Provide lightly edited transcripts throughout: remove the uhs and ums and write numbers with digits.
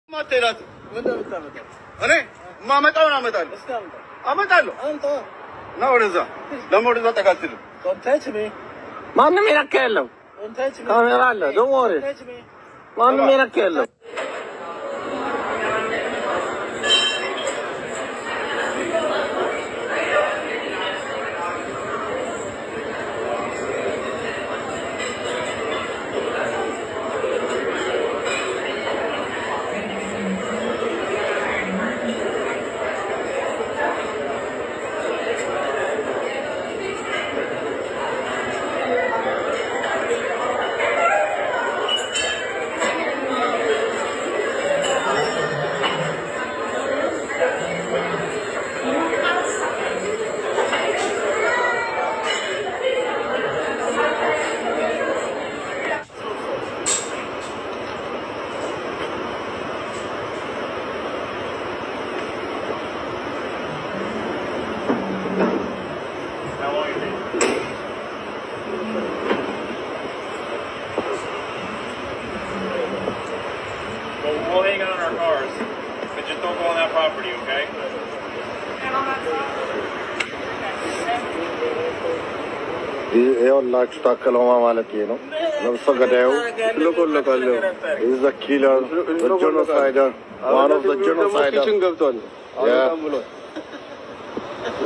ما تيرات أنا ما متعون أمتعلو أمتعلو نورزا لمورزا تكالتلو ما نمينا كيلو كاميرا له دموري ما نمينا كيلو We'll hang on our cars, but just don't go on that property, okay? ये और लाख स्टॉक कलमा वाला किए नो नवसा गटायो local is the killer the genocider one of the genocider yeah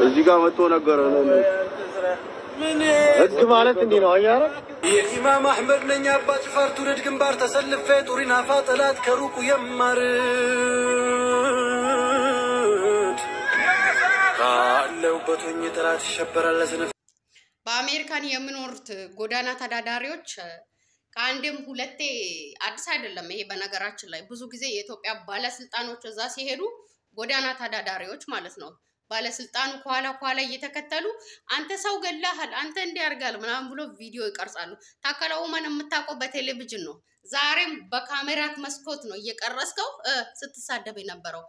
እዚህ ጋር መጥቶ ነገር ነው ህግ ማለት እንዲህ ነው ያራ የኢማም አህመድ ነኝ አባ ጅፋር ትውልድ ግንባር ተሰልፌ ጡሪና ፋጠላት ከሩቁ የማር ካለውበት ሆኜ ጥራት ይሸበራል ለስነ በአሜሪካን የምኖሩት ጎዳና ተዳዳሪዎች ከአንድም ሁለቴ አዲስ አይደለም ይሄ በነገራችን ላይ ብዙ ጊዜ የኢትዮጵያ ባለስልጣኖች እዛ ሲሄዱ ጎዳና ተዳዳሪዎች ማለት ነው ባለስልጣኑ ኳላ እየተከተሉ አንተ ሰው ገላሃል አንተ እንዲያርጋል ምናምን ብሎ ቪዲዮ ይቀርጻሉ ታከለው ማን የምታቆ በቴሌቪዥን ነው ዛሬም በካሜራ መስኮት ነው እየቀረስከው ስትሳደብ የነበረው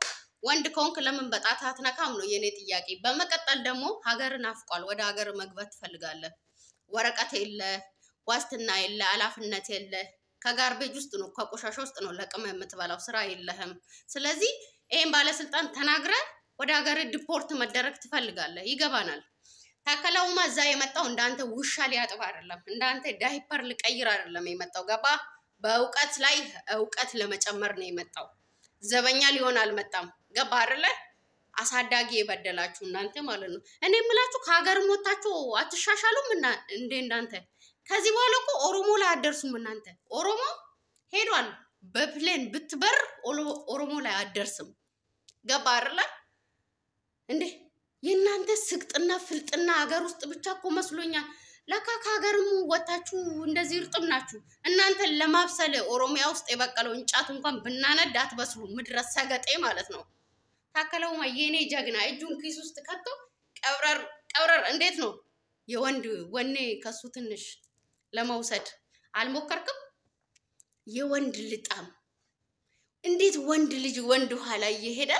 ወንድ ኮንክ ለምን በጣት አትነካም ነው የኔ ጥያቄ በመቀጠል ደግሞ ሀገርን አፍቋል ወደ ሀገር መግባት ፈልጋለህ ወረቀት የለ ዋስትና የለ አላፍነት የለ ከጋርቤጅ ውስጥ ነው ከቆሻሻ ውስጥ ነው ለቀመ የምትበላው ስራ የለህም ስለዚህ ይሄን ባለስልጣን ተናግረ ወደ ሀገር ዲፖርት መደረግ ትፈልጋለህ ይገባናል ታከለውማ እዛ የመጣው እንዳንተ ውሻ ሊያጥባ አይደለም እንዳንተ ዳይፐር ልቀይር አይደለም የመጣው ገባ በእውቀት ላይ እውቀት ለመጨመር ነው የመጣው ዘበኛ ሊሆን አልመጣም ገባ አይደለ አሳዳጊ የበደላችሁ እናንተ ማለት ነው እኔ የምላችሁ ከሀገር ሞታችሁ አትሻሻሉም እና እንደ እንዳንተ ከዚህ በኋላ እኮ ኦሮሞ ላይ አደርሱም እናንተ ኦሮሞ ሄዷል በፕሌን ብትበር ኦሮሞ ላይ አደርስም ገባ አይደለ እንዴ የናንተ ስቅጥና ፍልጥና ሀገር ውስጥ ብቻ እኮ መስሎኛል ለካ ከሀገርም ወጣችሁ እንደዚህ እርጥም ናችሁ እናንተ ለማብሰል ኦሮሚያ ውስጥ የበቀለው እንጫት እንኳን ብናነድ አትበስሉ ምድረ ሰገጤ ማለት ነው ታከለውማ የኔ ጀግና እጁን ኪስ ውስጥ ከቶ ቀብረር እንዴት ነው የወንድ ወኔ ከሱ ትንሽ ለመውሰድ አልሞከርክም የወንድ ልጣም እንዴት ወንድ ልጅ ወንድ ኋላ እየሄደ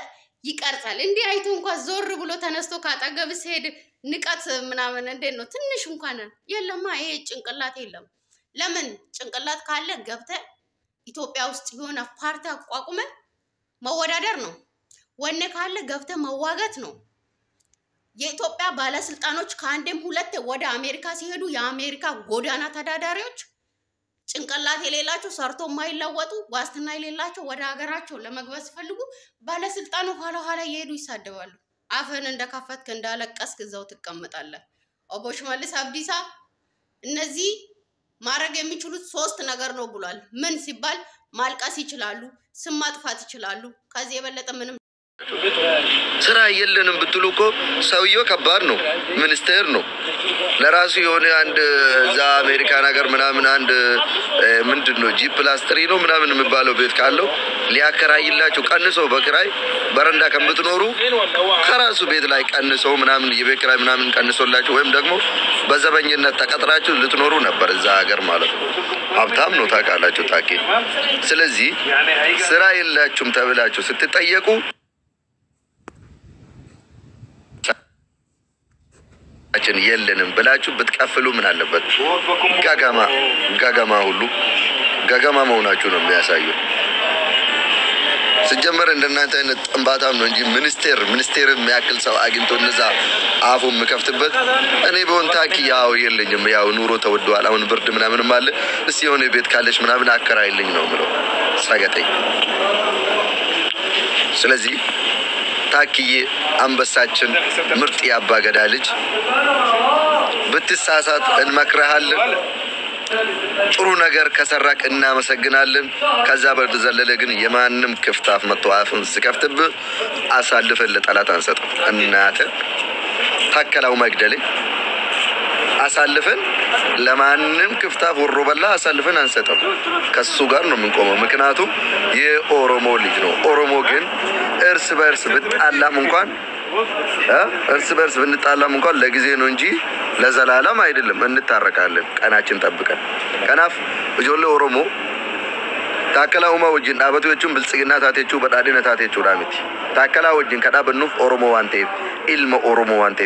ይቀርጻል እንዴ አይቶ እንኳን ዞር ብሎ ተነስቶ ካጠገብ ሲሄድ ንቀት ምናምን እንዴት ነው ትንሽ እንኳን የለማ ይሄ ጭንቅላት የለም ለምን ጭንቅላት ካለ ገብተ ኢትዮጵያ ውስጥ የሆነ ፓርቲ አቋቁመ መወዳደር ነው ወኔ ካለ ገብተ መዋጋት ነው የኢትዮጵያ ባለስልጣኖች ከአንድም ሁለት ወደ አሜሪካ ሲሄዱ የአሜሪካ ጎዳና ተዳዳሪዎች ጭንቅላት የሌላቸው ሰርቶ ማይለወጡ ዋስትና የሌላቸው ወደ ሀገራቸው ለመግባት ሲፈልጉ ባለስልጣኑ ኋላ እየሄዱ ይሳደባሉ አፈን እንደከፈትክ እንዳለቀስክ እዛው ትቀመጣለህ ኦቦ ሽመልስ አብዲሳ እነዚህ ማረግ የሚችሉት 3 ነገር ነው ብሏል ምን ሲባል ማልቀስ ይችላሉ ስም ማጥፋት ይችላሉ ከዚህ የበለጠ ምንም ስራ የለንም ብትሉ እኮ ሰውየው ከባድ ነው ሚኒስቴር ነው ለራሱ የሆነ አንድ ዛ አሜሪካ ነገር ምናምን አንድ ምንድነው ጂ+3 ነው ምናምን የሚባለው ቤት ካለው ሊያከራይላችሁ ቀንሶ በክራይ በረንዳ ከምትኖሩ ከራሱ ቤት ላይ ቀንሶ ምናምን የቤት ክራይ ምናምን ቀንሶላችሁ ወይም ደግሞ በዘበኝነት ተቀጥራችሁ ልትኖሩ ነበር እዛ ሀገር ማለት ነው ሀብታም ነው ታውቃላችሁ ታቂ ስለዚህ ስራ የላችሁም ተብላችሁ ስትጠየቁ አችን የለንም ብላችሁ ብትቀፍሉ ምን አለበት ጋጋማ ሁሉ ጋጋማ መሆናችሁ ነው የሚያሳየው ሲጀመር እንደናንተ አይነት ጥንባታም ነው እንጂ ሚኒስቴር የሚያክል ሰው አግኝቶ እነዛ አፉን የምከፍትበት እኔ በሆን ታኪ ያው የለኝም። ያው ኑሮ ተወዷል። አሁን ብርድ ምናምንም አለ። እስቲ የሆነ ቤት ካለች ምናምን አከራይልኝ ነው ብሎ ሳገጠኝ። ስለዚህ ታኪዬ አንበሳችን ምርጥ ያባገዳ ልጅ ብትሳሳት እንመክረሃለን። ጥሩ ነገር ከሰራክ እናመሰግናለን። ከዛ በተዘለለ ግን የማንም ክፍታፍ መጥቶ አፍን ሲከፍትብህ አሳልፈን ለጠላት አንሰጥም። እናተ ታከላው መግደል አሳልፈን ለማንም ክፍታፍ ወሮ በላ አሳልፈን አንሰጥም። ከሱ ጋር ነው የምንቆመው። ምክንያቱም የኦሮሞ ልጅ ነው። ኦሮሞ ግን እርስ በርስ ብጣላም እንኳን ብንጣላም እንኳን ለጊዜ ነው እንጂ ለዘላለም አይደለም። እንታረቃለን ቀናችን ጠብቀን። ከናፍ እጆለ ኦሮሞ ታከላ ኡማ ወጅን አበቶቹን ብልጽግና ታቴቹ በዳዲነ ታቴቹ ዳሚቲ ታከላ ወጅን ከዳበኑፍ ኦሮሞ ዋንቴ ኢልማ ኦሮሞ ዋንቴ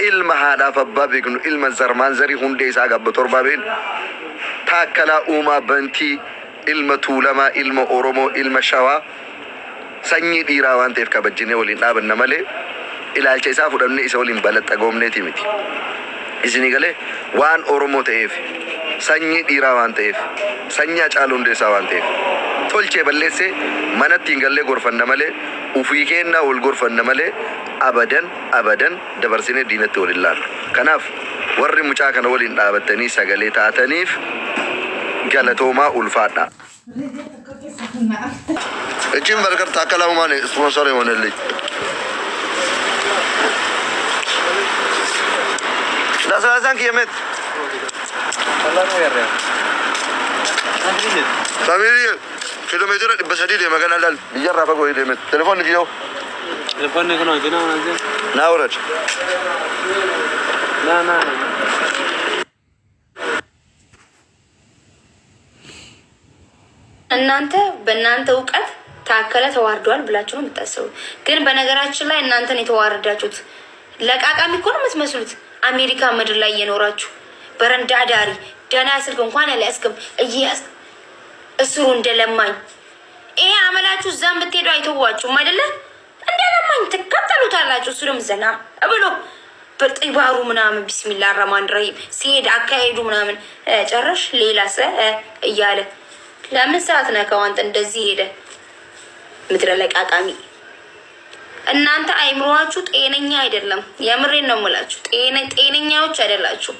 ኢልማ ሃዳ ፈባቢግኑ ኢልማ ዘርማን ዘሪ ሁንዴ ሳጋበ ቶርባቤን ታከላ ኡማ በንቲ ኢልማ ቱለማ ኢልማ ኦሮሞ ኢልማ ሸዋ ሰኚ ዲራ ዋንቴፍ ከበጅኔ ወሊን ዳብነ መሌ ኢላልቸ ኢሳ ፉደምኔ ኢሳ ወሊን በለጠጎምኔቲ ሚቲ isini gale waan oromo ta'eef sanyi dhiira waan ta'eef sanya caalu hundeessaa waan ta'eef tolchee balleesse manatti hin galle gorfanna malee ufii keenna ol gorfanna malee abadan dabarsine diinatti wal ilaalu. Kanaaf warri mucaa kana waliin dhaabattanii sagalee taataniif galatoomaa ulfaadha. Ejjiin barkar taakkalaa uumaan sponsor የሆነልኝ Nasaan kiamet. Samiri kilometer di besadi dia makan halal. Biar apa kau ini met. Telefon ni kau. Telefon ni kau nak aja. Na urat. Na. እናንተ በእናንተ ዕውቀት ታከለ ተዋርዷል ብላችሁ ነው የምታስቡ። ግን በነገራችን ላይ እናንተን የተዋረዳችሁት ለቃቃሚ እኮ ነው የምትመስሉት። አሜሪካ ምድር ላይ የኖራችሁ በረንዳ ዳሪ ደና ስልክ እንኳን ያለያስከም እስሩ እንደለማኝ ይሄ አመላችሁ እዛም ብትሄዱ አይተዋችሁም አይደለ? እንደለማኝ ተከተሉታላችሁ። እሱም ዘና ብሎ በጥባሩ ምናምን ቢስሚላህ ረህማን ረሂም ሲሄድ አካሄዱ ምናምን ጨረሽ ሌላ እያለ ለምን ሰዓት ነካው አንተ እንደዚህ ሄደ ምድረ ለቃቃሚ። እናንተ አይምሮአችሁ ጤነኛ አይደለም። የምሬን ነው የምላችሁ። ጤነኛዎች አይደላችሁ።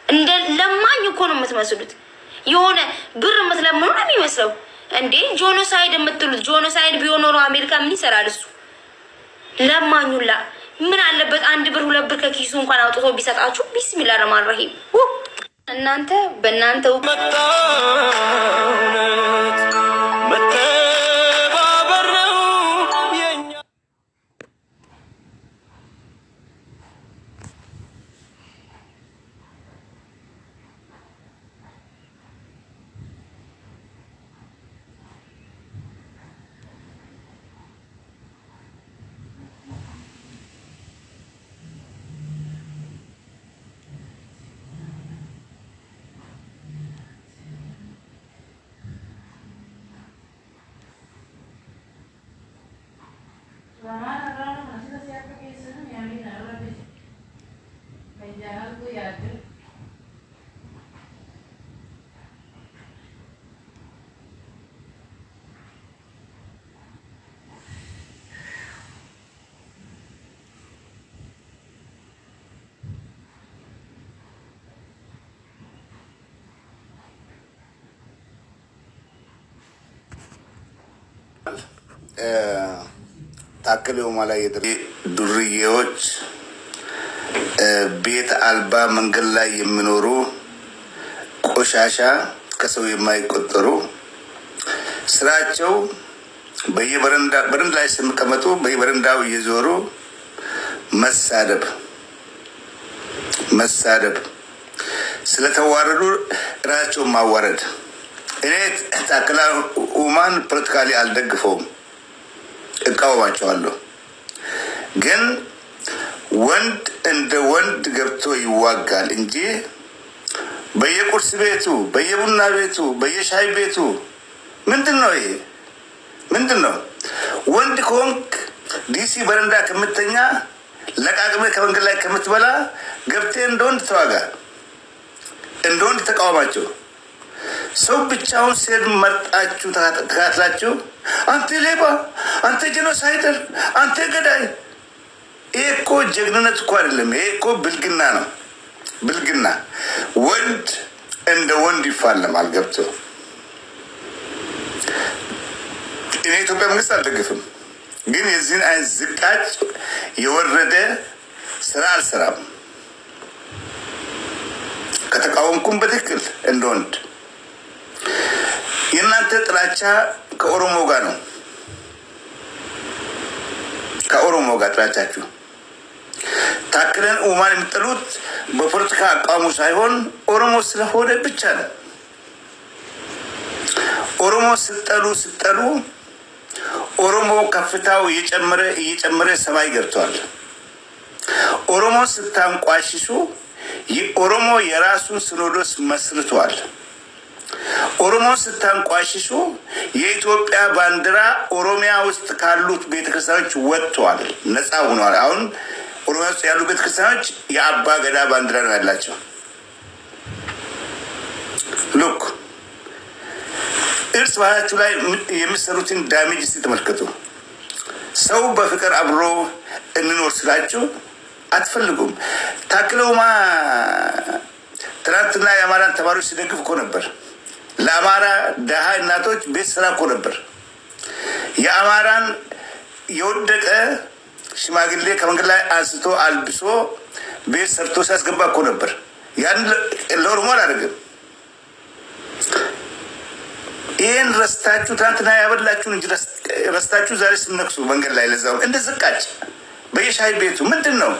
እንደ ለማኝ እኮ ነው የምትመስሉት። የሆነ ብር የምትለምኑ ነው የሚመስለው እንዴ። ጆኖሳይድ የምትሉት ጆኖሳይድ ቢሆን ኖሮ አሜሪካ ምን ይሰራል እሱ? ለማኙላ ምን አለበት አንድ ብር ሁለት ብር ከኪሱ እንኳን አውጥቶ ቢሰጣችሁ። ቢስሚላህ ረህማን ረሂም። እናንተ በእናንተ ታከለው ማለት ዱርዬዎች ቤት አልባ መንገድ ላይ የሚኖሩ ቆሻሻ ከሰው የማይቆጠሩ ስራቸው በየበረንዳ ላይ ሲቀመጡ በየበረንዳው እየዞሩ መሳደብ ስለተዋረዱ ራሳቸው ማዋረድ። እኔ ታከላ ኡማን ፖለቲካሊ አልደግፈውም፣ እቃወማቸዋለሁ። ግን ወንድ እንደ ወንድ ገብቶ ይዋጋል እንጂ በየቁርስ ቤቱ በየቡና ቤቱ በየሻይ ቤቱ ምንድነው ይሄ? ምንድነው? ወንድ ከሆንክ ዲሲ በረንዳ ከምትተኛ ለቃቅመ ከመንገድ ላይ ከምትበላ ገብተህ እንደወንድ ተዋጋ፣ እንደወንድ ተቃውማቸው። ሰው ብቻውን ሲሄድ መርጣችሁ ተካትላችሁ አንተ ሌባ፣ አንተ ጄኖሳይደር፣ አንተ ገዳይ። ይሄ እኮ ጀግንነት እኮ አይደለም። ይሄ እኮ ብልግና ነው። ብልግና ወንድ እንደ ወንድ ይፋለማል ገብቶ። እኔ ኢትዮጵያ መንግስት አልደግፍም፣ ግን የዚህን አይነት ዝቃጭ የወረደ ስራ አልሰራም። ከተቃወምኩም በትክክል እንደ ወንድ። የእናንተ ጥላቻ ከኦሮሞ ጋር ነው። ከኦሮሞ ጋር ጥላቻችሁ ታክለን ኡማን የምትጠሉት በፖለቲካ አቋሙ ሳይሆን ኦሮሞ ስለሆነ ብቻ ነው። ኦሮሞ ስትጠሉ ኦሮሞ ከፍታው እየጨመረ ሰማይ ገብቷል። ኦሮሞ ስታንቋሽሹ ኦሮሞ የራሱን ሲኖዶስ መስርቷል። ኦሮሞ ስታንቋሽሹ የኢትዮጵያ ባንዲራ ኦሮሚያ ውስጥ ካሉት ቤተክርስቲያኖች ወጥቷል፣ ነፃ ሆኗል። አሁን ኦሮሚያ ውስጥ ያሉ ቤተክርስቲያኖች የአባ ገዳ ባንዲራ ነው ያላቸው። ሉክ እርስ በርሳችሁ ላይ የሚሰሩትን ዳሜጅ ስትመልከቱ ሰው በፍቅር አብሮ እንኖር ስላችሁ አትፈልጉም። ታክለውማ ትናንትና የአማራን ተማሪዎች ሲደግፍ እኮ ነበር። ለአማራ ደሃ እናቶች ቤት ስራ እኮ ነበር። የአማራን የወደቀ ሽማግሌ ከመንገድ ላይ አንስቶ አልብሶ ቤት ሰርቶ ሲያስገባ እኮ ነበር። ያን ለኦሮሞ አላደረገም። ይህን ረስታችሁ ትናንትና ያበላችሁን እንጂ ረስታችሁ ዛሬ ስነክሱ መንገድ ላይ ለዛው እንደ ዝቃጭ በየሻይ ቤቱ ምንድን ነው?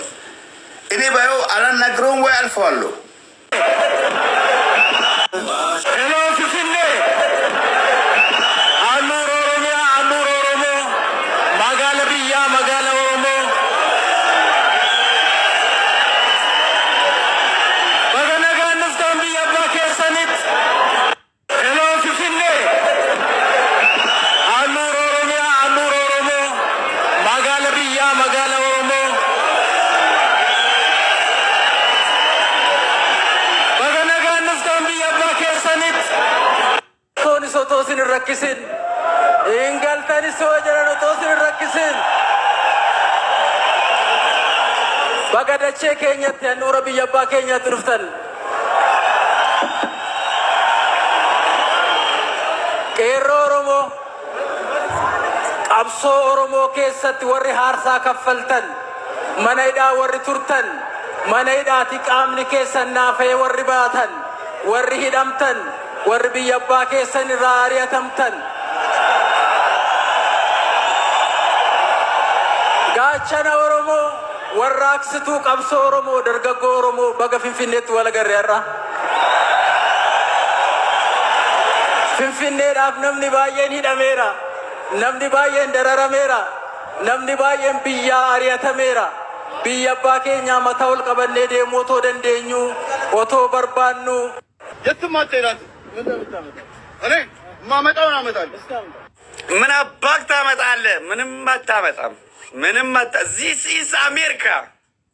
እኔ ባየው አላናግረውም ወይ አልፈዋለሁ። Rakisin, inggal tadi sojaran otosin rakisin. Bagada cekenya tian urabiya bakenya teruftan. Kero Oromo, abso Oromo kesat warri harsa kaffaltan, manaida warri turtan, manaida tikamni kesan nafe warri batan, warri hidamtan. warbi yabba keessan irraa ari'atamtan gaachana Oromoo warraaqsituu qabsoo Oromoo dargaggoo Oromoo baga Finfinneetti wal agarre irra Finfinneedhaaf namni baay'een hidhameera, namni baay'een dararameera, namni baay'een biyyaa ari'atameera. biyya abbaa keenya mataa ol qabannee deemuu otoo dandeenyu otoo barbaannu የትማጤራት እኔ ማመጣውን አመጣለሁ። ምን አባክ ታመጣለህ? ምንም አታመጣም። ምንም this is America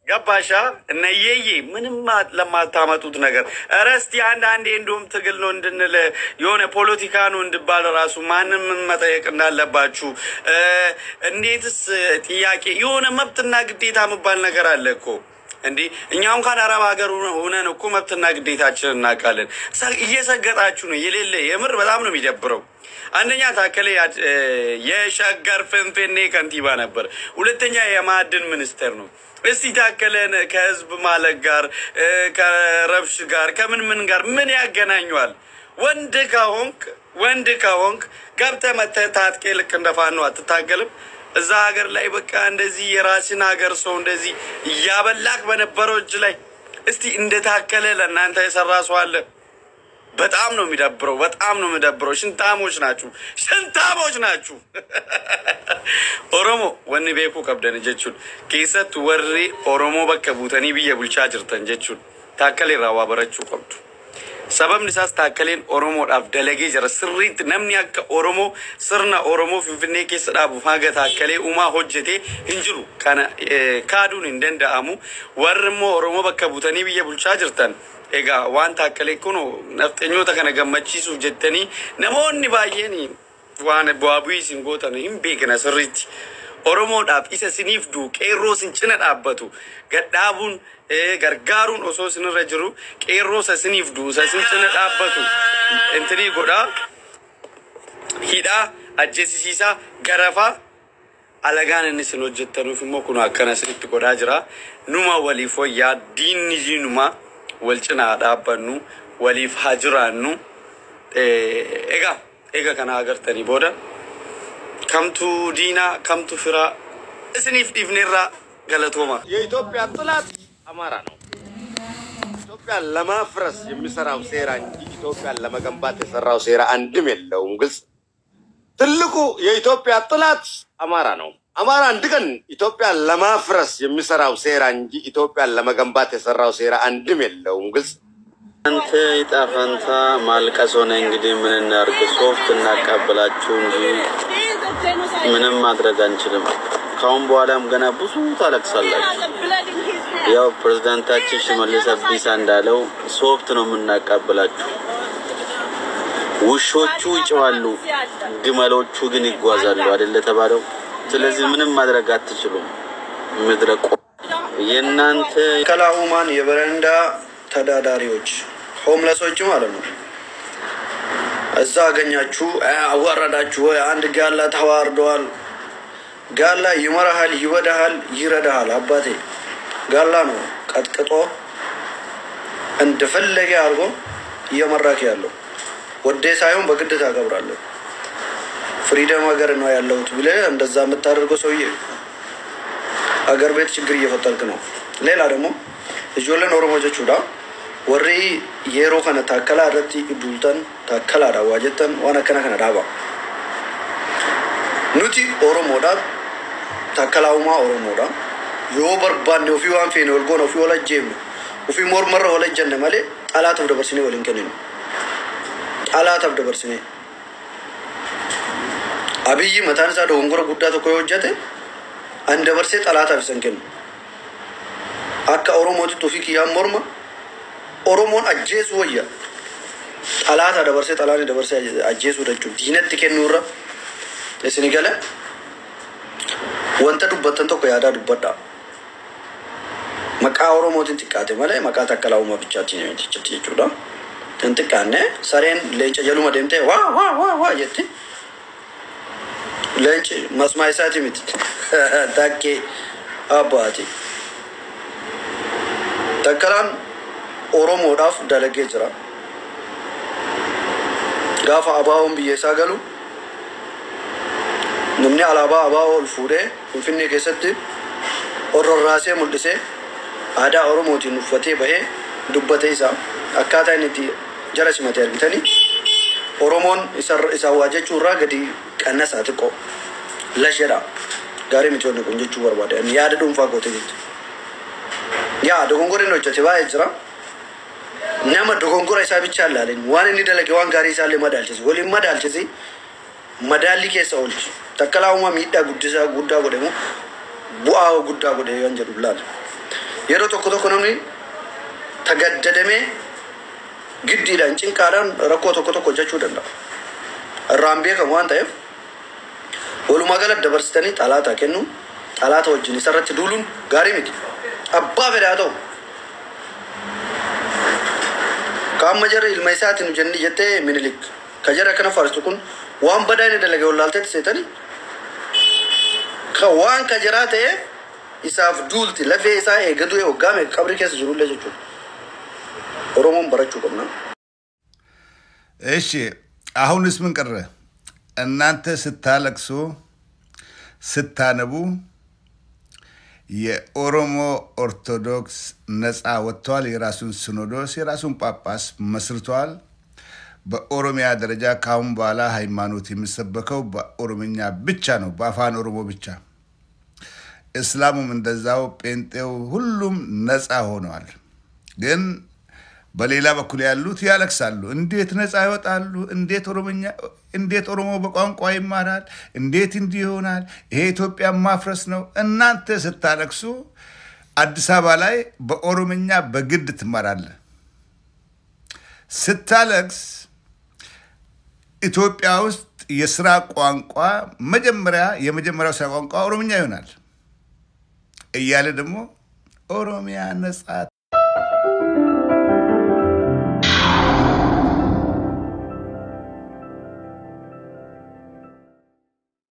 ገባሻ? እነየዬ ምንም ለማታመጡት ነገር እረስቲ አንዳንዴ እንደውም ትግል ነው እንድንል የሆነ ፖለቲካ ነው እንድባል ራሱ ማንም መጠየቅ እንዳለባችሁ እንዴትስ ጥያቄ የሆነ መብትና ግዴታ መባል ነገር አለ እኮ እንዴ እኛውን ካን አረብ ሀገር ሆነን እኮ መብትና ግዴታችንን እናውቃለን። እየሰገጣችሁ ነው የሌለ የምር በጣም ነው የሚደብረው። አንደኛ ታከለ የሸገር ፍንፍኔ ከንቲባ ነበር፣ ሁለተኛ የማዕድን ሚኒስትር ነው። እስቲ ታከለን ከህዝብ ማለቅ ጋር ከረብሽ ጋር ከምን ጋር ምን ያገናኛል? ወንድ ከሆንክ ገብተህ መተህ ታጥቄ ልክ እንደፋኖ አትታገልም? እዛ ሀገር ላይ በቃ እንደዚህ የራስን ሀገር ሰው እንደዚህ እያበላክ በነበረው እጅ ላይ እስቲ እንደታከለ ለእናንተ የሰራ ሰው አለ? በጣም ነው የሚደብረው፣ በጣም ነው የሚደብረው። ሽንታሞች ናችሁ። ኦሮሞ ወኒ ቤኩ ቀብደን ጀቹን ኬሰት ወሪ ኦሮሞ በከ ቡተኒ ብየ ቡልቻ ጅርተን ጀቹን ታከለ ራዋ በረቹ ቀብዱ sababni isaas taakkaleen oromoodhaaf dalagee jira sirriitti namni akka oromoo sirna oromoo finfinnee keessa dhaabuuf haga taakkalee uumaa hojjete hin jiru kana kaaduun hin danda'amu warri immoo oromoo bakka butanii biyya bulchaa jirtan egaa waan taakkalee kun nafxenyoota kana gammachiisuuf jettanii namoonni baay'een waan bu'aa bu'ii isin gootan hin beekna sirriitti oromoodhaaf isa siniif duu qeerroo sin cina dhaabbatu gadhaabuun gargaaruun osoo sinirra jiru qeerroo sa siniif duu sa sin cina dhaabbatu intini godha hidhaa ajjeesisiisaa garafaa alagaan inni sin hojjettanuuf immoo kun akkana sinitti godhaa jira numa waliif wayyaa diinni numa wal cinaa dhaabbannu waliif haa jiraannu egaa kana agartanii booda kamtu ዲና kamtu ፍራ እስኒፍ ዲፍኔራ ገለቶማ የኢትዮጵያ ጥላት አማራ ነው ኢትዮጵያን ለማፍረስ የሚሰራው ሴራ እንጂ ኢትዮጵያን ለመገንባት የሰራው ሴራ አንድም የለውም ግልጽ ትልቁ የኢትዮጵያ ጥላት አማራ ነው አማራ አንድ ቀን ኢትዮጵያን ለማፍረስ የሚሰራው ሴራ እንጂ ኢትዮጵያን ለመገንባት የሰራው ሴራ አንድም የለውም ግልጽ አንተ ይጣፈንታ ማልቀስ ሆነ እንግዲህ ምን እናርግ ሶፍት እናቀበላችሁ እንጂ ምንም ማድረግ አንችልም ካሁን በኋላም ገና ብዙ ታለቅሳላችሁ ያው ፕሬዝዳንታችን ሽመልስ አብዲሳ እንዳለው ሶፍት ነው የምናቀበላችሁ ውሾቹ ይጨዋሉ ግመሎቹ ግን ይጓዛሉ አይደለ ተባለው ስለዚህ ምንም ማድረግ አትችሉም ምድረቆ የናንተ ከላኡማን የበረንዳ ተዳዳሪዎች ሆምለሶች ማለት ነው እዛ አገኛችሁ አዋራዳችሁ አንድ ጋላ ተዋርዷል ጋላ ይመራሃል ይወዳሃል ይረዳሃል አባቴ ጋላ ነው ቀጥቅጦ እንደፈለገ አርጎ እየመራክ ያለው ወዴ ሳይሆን በግድ ታገብራለህ ፍሪደም ሀገር ነው ያለው ብለ እንደዛ የምታደርገው ሰውዬ ሀገር ቤት ችግር እየፈጠርክ ነው ሌላ ደግሞ እጆለን ኦሮሞጆቹ ዳ ወሪ የሮ ከነ ታከላ ረቲ ዱልተን ታከላ ዳዋጀተን ዋና ከነ ዳባ ኑቲ ኦሮሞዳ ታከላውማ ኦሮሞዳ ዮ በርባን ነው ፊዋን ፌን ወልጎ ነው ፊወላ ጄም ወፊ ሞርመረ ወለ ጀነ ማለ ጣላት ወደበርሲኔ ወልንከኔ ነው ጣላት ወደበርሲኔ አብይ መታንሳ ዶንጎረ ጉዳ ተኮ ወጀተ አንደ በርሴ ጣላት አብሰንከን አካ ኦሮሞቱ ቶፊክ ያ ሞርማ ኦሮሞን አጄሱ ወያ ጣላት አደበርሴ ጣላኒ ደበርሴ አጄሱ ደቹ ዲነት ከኑራ ለስኒገለ ወንተ ዱበተን ተኮ ያዳ ዱበዳ መቃ ኦሮሞትን ጥቃቴ ማለት መቃ ተከላውማ ብቻቲ ነው ትጭጭጩዳ እንጥቃነ ሰሬን ለንጨ የሉ መደምቴ ዋ ዋ ዋ ዋ የቲ ለንጨ መስማይሳቲ ሚት ታኬ አባቲ ተከላን ኦሮሞዳፍ ደለጌ ጅራ ጋፋ አባውን ቢየሳገሉ نمني على أبا الفورة يمكنني كسرت أورراسي ملتسي هذا أورموتي نفتي به دبته إسا أكاتا نتي جرس متير بتاني أورمون إسا واجه چورا قدي كأنه ساتكو لا شرا غاري متور نكونج چور باده يعني ياد دوم فاقوتي دي يا دوغونغوري نوچه تبا إجرا نعم دوغونغوري إسا بيچال لالين واني ندل كوان غاري إسا لما دالچسي ولي ما دالچسي مدالي كيس أولش تكلامه ميدا غودسا غودا غودمو بوا غودا غودي ينجر بلاد يرو توكو كونومي تغددمي غدي لانچين كاران ركو توكو توكو جچو دندا رامبي كمان تايف ولو ماغلا دبرستني طالاتا كنو طالاتا وجني سرت دولون غاري ميت ابا فداتو كام مجر الميسات نجني جته منلك كجرا كنا فارستكون وان بداين دلگه ولالته سيتني خوان كجراته إساف دولتي لفه إسا إيجادو يوغامي قبر كيس جرول لجوجو أورومون برچو كمنا إيش أهون اسمن كره أن أنت ستالكسو ستانبو የኦሮሞ ኦርቶዶክስ ነፃ ወጥቷል የራሱን ሲኖዶስ የራሱን ጳጳስ መስርቷል በኦሮሚያ ደረጃ ካሁን በኋላ ሃይማኖት የሚሰበከው በኦሮምኛ ብቻ ነው በአፋን ኦሮሞ ብቻ እስላሙም እንደዛው ጴንጤው ሁሉም ነፃ ሆነዋል ግን በሌላ በኩል ያሉት ያለቅሳሉ። እንዴት ነፃ ይወጣሉ? እንዴት ኦሮሞ በቋንቋ ይማራል? እንዴት እንዲህ ይሆናል? ይሄ ኢትዮጵያ ማፍረስ ነው። እናንተ ስታለቅሱ አዲስ አበባ ላይ በኦሮምኛ በግድ ትማራለህ። ስታለቅስ ኢትዮጵያ ውስጥ የስራ ቋንቋ የመጀመሪያው ስራ ቋንቋ ኦሮምኛ ይሆናል እያለ ደግሞ ኦሮሚያ ነፃ